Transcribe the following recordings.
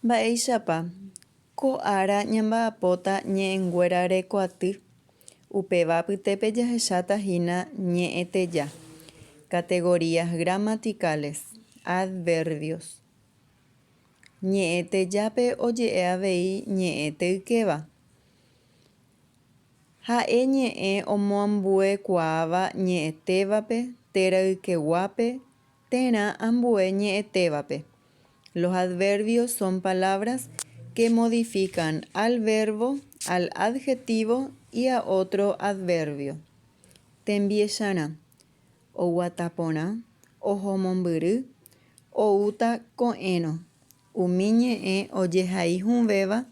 Mba'éichapa ko'ára ñamba'apóta ñe'ẽnguéra rekoaty upéva apytépe jahechatahína ñe'ẽteja. Categorías gramaticales. Adverbios. Ñe'ẽtejápe oje'e avei ñe'ẽte ykéva. Ha'e ñe'ẽ omoambuekuaáva ñe'ẽtévape, térã ykeguápe, térã ambue ñe'ẽtévape. Los adverbios son palabras que modifican al verbo, al adjetivo y a otro adverbio. Tembiecharã, oguataporã, ohomombyry, oúta ko'ẽrõ. Umi ñe'ẽ ojehai hũvéva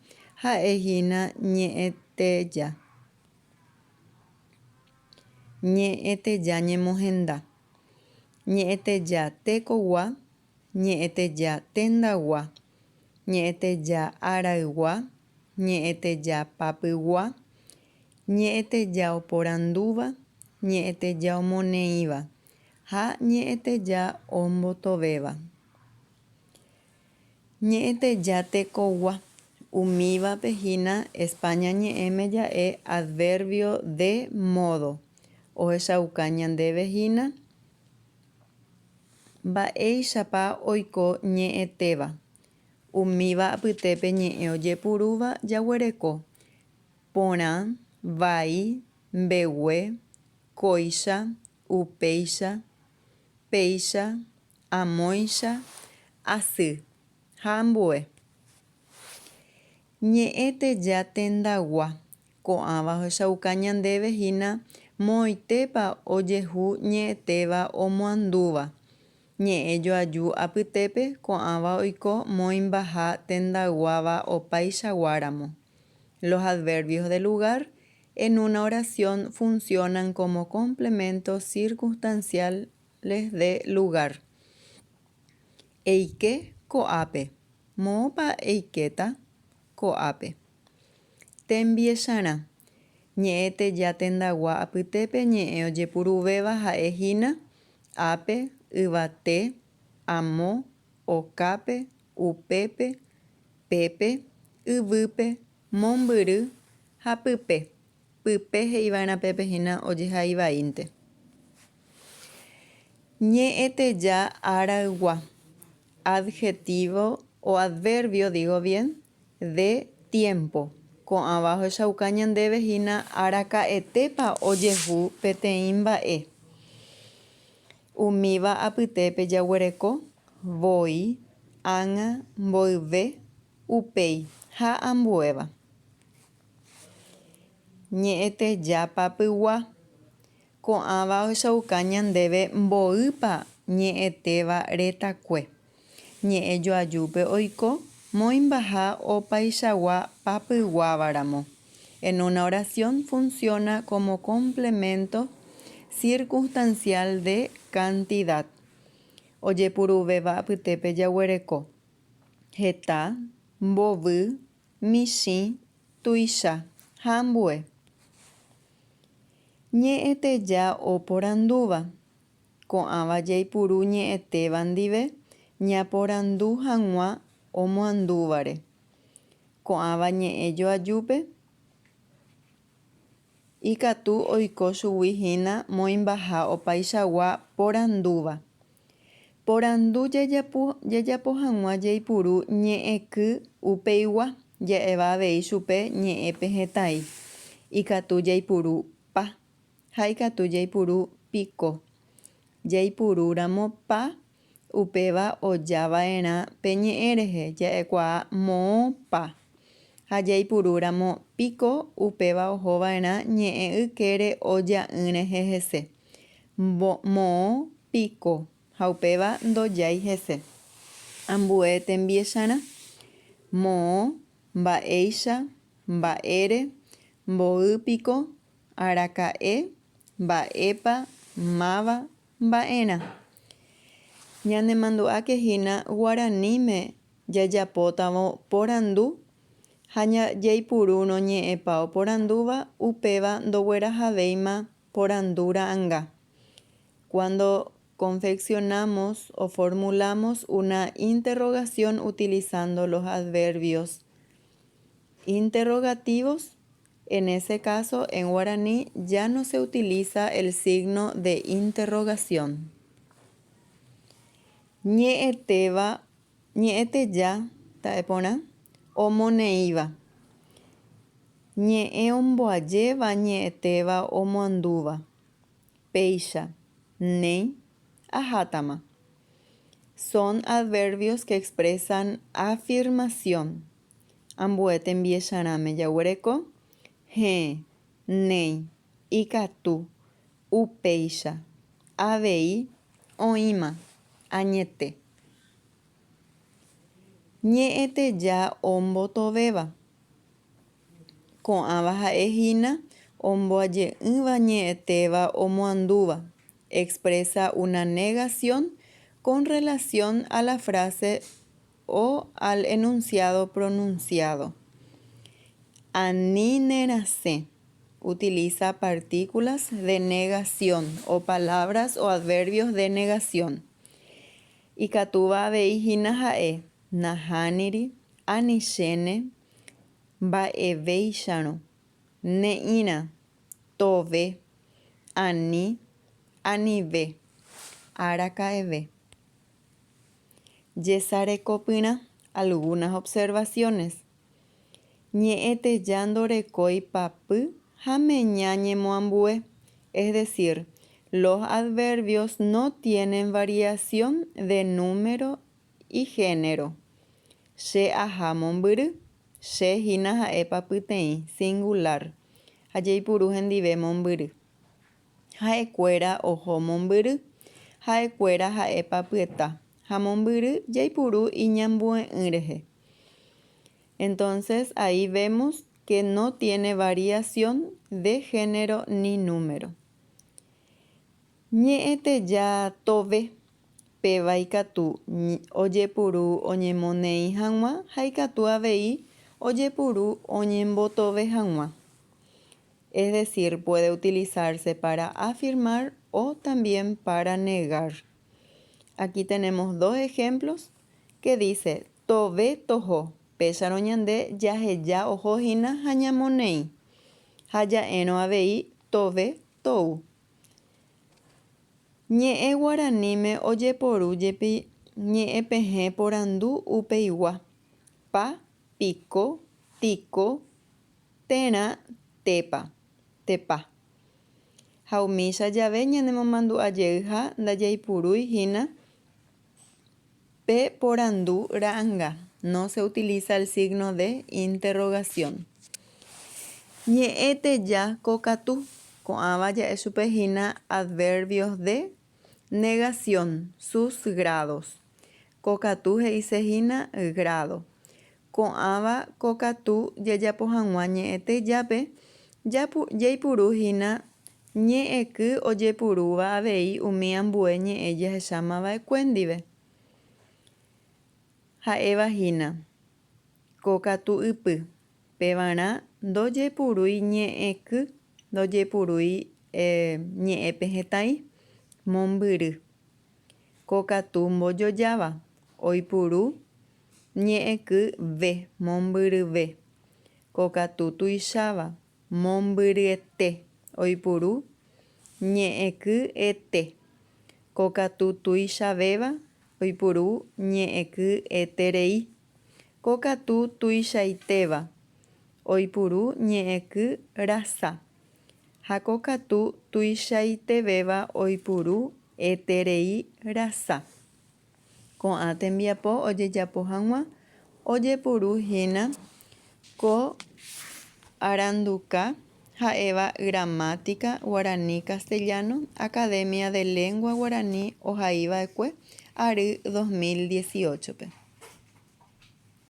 ha'ehína ñe'ẽteja. Ñe'ẽteja ñemohenda. Ñe'ẽteja tekogua, ñe'ẽteja tendagua, ñe'ẽteja araygua, ñe'ẽteja papygua, ñe'ẽteja oporandúva, ñe'ẽteja omoneĩva ha ñe'ẽteja ombotovéva. Ñe'ẽteja tekogua. Umívapehína España ñe'ẽme ja'e adverbio de modo. Ohechauka ñandevehína mba'éichapa oiko ñe'ẽtéva. Umíva apytépe ñe'ẽ ojepurúva jaguereko. Porã, vai, mbegue, kóicha, upéicha, péicha, amóicha, asy ha ambue. Ñe'ẽteja tendagua. Ko'ãva ohechauka ñandevehína moõitépa ojehu ñe'ẽtéva omoandúva. Ñe'ẽ joaju apytépe ko'ãva oiko moõimbaha tendaguáva opaichaguáramo. Los adverbios de lugar en una oración funcionan como complementos circunstanciales de lugar. Eike ko'ápe. Moõpa eikéta ko'ápe. Tembiecharã. Ñe'ẽteja tendagua apytépe ñe'ẽ ojepuruvéva ha'ehína ápe, yvate, amo, okápe, upépe, pépe, yvýpe, mombyry ha pype. Pype he'íva'erã pepehína ojehai vaínte. Ñe'ẽteja araygua. Adjetivo o adverbio, digo bien, de tiempo. Ko'ãva ohechauka ñandevehína araka'etépa ojehu peteĩ mba'e. Umíva apytépe jaguereko voi, ág̃a, mboyve, upéi ha ambuéva. Ñe'ẽteja papygua. Ko'ãva ohechauka ñandéve mboýpa ñe'ẽtéva retakue. Ñe'ẽ joajúpe oiko moõimbaha opaichagua papyguávaramo. En una oración funciona como complemento circunstancial de cantidad. Ojepuruvéva apytépe jaguereko heta, mbovy, michĩ, tuicha ha ambue. Ñe'ẽteja oporandúva. Ko'ãva jaipuru ñe'ẽtéva ndive ñaporandu hag̃ua omoandúvare. Ko'ãva ñe'ẽ joajúpe ikatu oiko chuguihína moõimbaha opaichagua porandúva. Porandu jajapo hag̃ua jaipuru ñe'ẽky upeigua ja'éva avei chupe ñe'ẽpe hetãi. Ikatu jaipuru pa ha ikatu jaipuru piko. Jaipurúramo pa upéva ojava'erã pe ñe'ẽ rehe ja'ekuaa moõpa. Ha jaipurúramo piko upéva ohova'erã ñe'ẽ ykére oja'ỹ rehe hese. Moõ piko ha upéva ndojái hese. Ambue tembiecharã. Moõ, mba'éicha, mba'ére, mboýpiko, araka'e, mba'épa, máva, mba'érã. Ñanemandu'akehína guaraníme jajapótavo porandu ha jaipurúrõ ñe'ẽpa oporandúva upéva ndoguerahavéima porandura'ãnga. Cuando confeccionamos o formulamos una interrogación utilizando los adverbios interrogativos, en ese caso en guaraní ya no se utiliza el signo de interrogación. Ñe'etéva, ñe'eteja ta'épora omoneiva. Ñe'ẽ omboajéva ñe'ẽtéva omoandúva. Péicha, néi, ahátama. Son adverbios que expresan afirmación. Ambuete mbiecharãme jaguereko. Hẽ, néi, ikatu, upéicha, avei, oĩma, añete. Ñe'ẽteja ombotovéva. Ko'ãva ha'ehína omboaje'ỹva ñe'ẽtéva omoandúva. Expresa una negación con relación a la frase o al enunciado pronunciado. Ani nerasẽ utiliza partículas de negación o palabras o adverbios de negación. Ikatúva aveihína ha'e nahániri, anichéne, mba'evéicharõ, ne'írã, tove, ani, anive, araka'eve. Jesarekopyrã, algunas observaciones. Ñe'ẽteja ndorekói papy ha meña ñemoambue, es decir, los adverbios no tienen variación de número y género. Che aha mombyry, che hína ha'e papyteĩ, singular. Ha jeipuru hendive mombyry. Ha'ekuéra oho mombyry, ha'ekuéra ha'e papyeta. Ha mombyry jaipuru iñambue'ỹ rehe. Entonces ahí vemos que no tiene variación de género ni número. Ñe'ẽteja tove péva ikatu ojepuru oñemoneĩ hag̃ua ha ikatu avei ojepuru oñembotove hag̃ua. Es decir, puede utilizarse para afirmar o también para negar. Aquí tenemos dos ejemplos que dice tove toho. Péicharõ ñande jaheja ohohína ha ñamoneĩ. Ha ja'érõ avei tove tou. Ñe'ẽ guaraníme ojeporújepi ñe'ẽ pehẽ porandu upeigua. Pa, piko, tiko, térã, tépa, tepa. Ha umícha jave ñanemomandu'ajey ha ndajaipurúihína pe porandu ra'ãnga. No se utiliza el signo de interrogación. Ñe'ẽteja kokatu. Ko'ãva ja'e chupehína adverbios de negación, sus grados. Kokatu he'isehína grado. Ko'ãva kokatu jajapo hag̃ua ñe'ẽtejápe jaipurúhína ñe'ẽky ojepurúva avei umi ambue ñe'ẽ jahechámava'ekue ndive. Ha'evahína kokatu ypy. Pevarã ndojepurúi ñe'ẽky, ndojepurúi ñe'ẽpe hetãi, mombyry. Kokatu mbojojáva. Oipuru ñe'ẽkyve, mombyryve. Kokatu tuicháva. Mombyryete. Oipuru ñe'ẽkyete. Kokatu tuichavéva. Oipuru ñe'ẽkyeterei. Kokatu tuichaitéva. Oipuru ñe'ẽkyrasa. Ha kokatu tuichaitevéva oipuru eterei rasa. Ko'ã tembiapo ojejapo hag̃ua ojepurúhína ko aranduka ha'éva gramática guaraní castellano, Academia de Lengua Guaraní ohaiva'ekue ary 2018-pe.